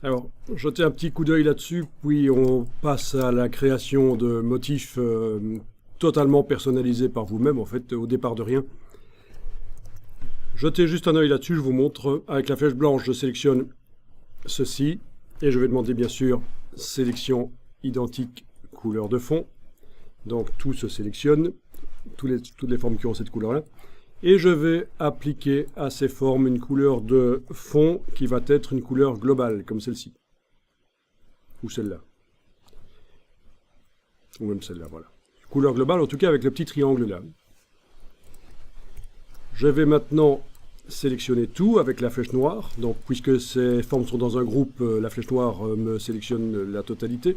Alors, jetez un petit coup d'œil là-dessus, puis on passe à la création de motifs totalement personnalisés par vous-même, en fait, au départ de rien. Jetez juste un œil là-dessus, je vous montre. Avec la flèche blanche, je sélectionne ceci, et je vais demander bien sûr sélection identique couleur de fond. Donc tout se sélectionne, toutes les formes qui ont cette couleur-là. Et je vais appliquer à ces formes une couleur de fond qui va être une couleur globale, comme celle-ci. Ou celle-là. Ou même celle-là, voilà. Couleur globale, en tout cas avec le petit triangle là. Je vais maintenant sélectionner tout avec la flèche noire. Donc puisque ces formes sont dans un groupe, la flèche noire me sélectionne la totalité.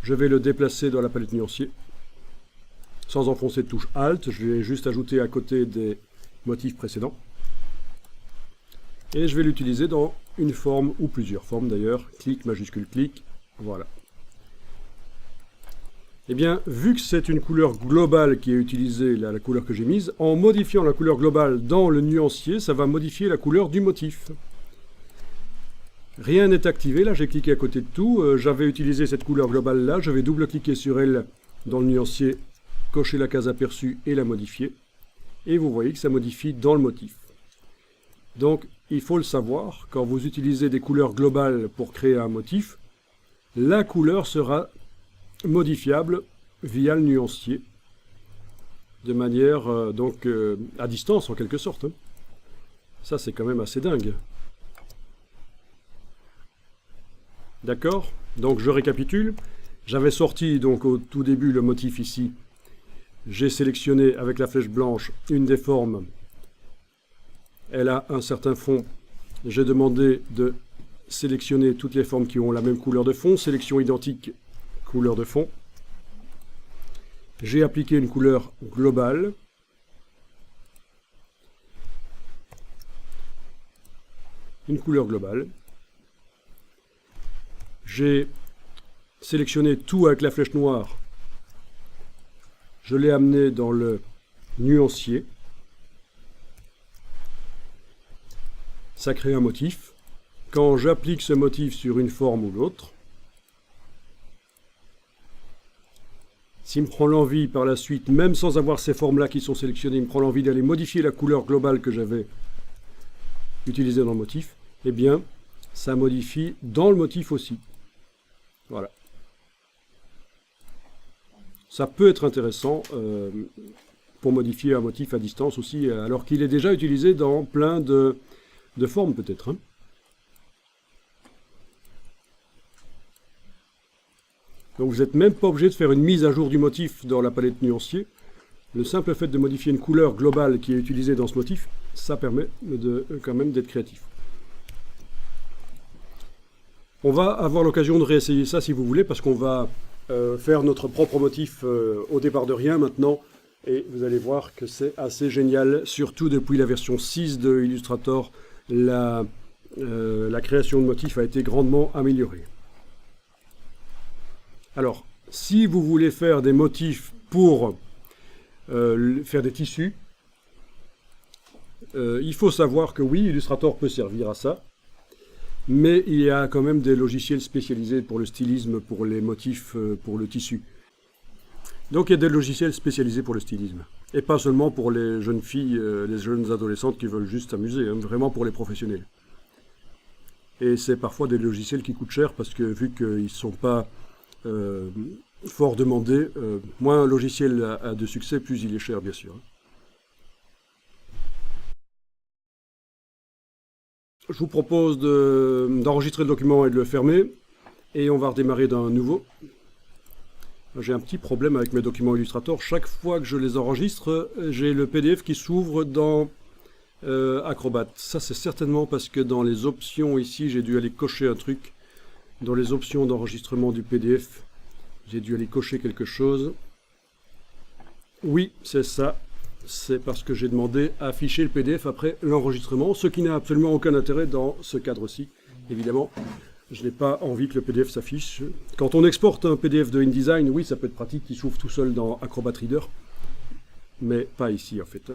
Je vais le déplacer dans la palette nuancier. Sans enfoncer de touche Alt, je vais juste ajouter à côté des motifs précédents. Et je vais l'utiliser dans une forme, ou plusieurs formes d'ailleurs. Clic, majuscule, clic. Voilà. Eh bien, vu que c'est une couleur globale qui est utilisée, là, la couleur que j'ai mise, en modifiant la couleur globale dans le nuancier, ça va modifier la couleur du motif. Rien n'est activé, là j'ai cliqué à côté de tout. J'avais utilisé cette couleur globale là, je vais double-cliquer sur elle dans le nuancier, cocher la case aperçue et la modifier. Et vous voyez que ça modifie dans le motif. Donc, il faut le savoir, quand vous utilisez des couleurs globales pour créer un motif, la couleur sera modifiable via le nuancier, de manière à distance en quelque sorte. Ça c'est quand même assez dingue. D'accord? Donc je récapitule. J'avais sorti donc au tout début le motif ici. J'ai sélectionné avec la flèche blanche une des formes. Elle a un certain fond. J'ai demandé de sélectionner toutes les formes qui ont la même couleur de fond. Sélection identique, couleur de fond. J'ai appliqué une couleur globale. Une couleur globale. J'ai sélectionné tout avec la flèche noire. Je l'ai amené dans le nuancier. Ça crée un motif. Quand j'applique ce motif sur une forme ou l'autre, s'il me prend l'envie par la suite, même sans avoir ces formes-là qui sont sélectionnées, il me prend l'envie d'aller modifier la couleur globale que j'avais utilisée dans le motif, eh bien, ça modifie dans le motif aussi. Voilà. Ça peut être intéressant pour modifier un motif à distance aussi, alors qu'il est déjà utilisé dans plein de formes peut-être. Hein. Donc vous n'êtes même pas obligé de faire une mise à jour du motif dans la palette nuancier. Le simple fait de modifier une couleur globale qui est utilisée dans ce motif, ça permet quand même d'être créatif. On va avoir l'occasion de réessayer ça si vous voulez, parce qu'on va faire notre propre motif au départ de rien maintenant. Et vous allez voir que c'est assez génial, surtout depuis la version 6 de Illustrator, la création de motifs a été grandement améliorée. Alors, si vous voulez faire des motifs pour faire des tissus, il faut savoir que oui, Illustrator peut servir à ça, mais il y a quand même des logiciels spécialisés pour le stylisme, pour les motifs, pour le tissu. Donc il y a des logiciels spécialisés pour le stylisme, et pas seulement pour les jeunes filles, les jeunes adolescentes qui veulent juste s'amuser, hein, vraiment pour les professionnels. Et c'est parfois des logiciels qui coûtent cher, parce que vu qu'ils ne sont pas fort demandés, moins un logiciel a de succès, plus il est cher bien sûr. Je vous propose d'enregistrer le document et de le fermer, et on va redémarrer d'un nouveau. J'ai un petit problème avec mes documents Illustrator. Chaque fois que je les enregistre, j'ai le PDF qui s'ouvre dans Acrobat. Ça c'est certainement parce que dans les options ici, j'ai dû aller cocher un truc. Dans les options d'enregistrement du PDF, j'ai dû aller cocher quelque chose. Oui, c'est ça. C'est parce que j'ai demandé à afficher le PDF après l'enregistrement, ce qui n'a absolument aucun intérêt dans ce cadre-ci. Évidemment, je n'ai pas envie que le PDF s'affiche. Quand on exporte un PDF de InDesign, oui, ça peut être pratique, il s'ouvre tout seul dans Acrobat Reader, mais pas ici en fait.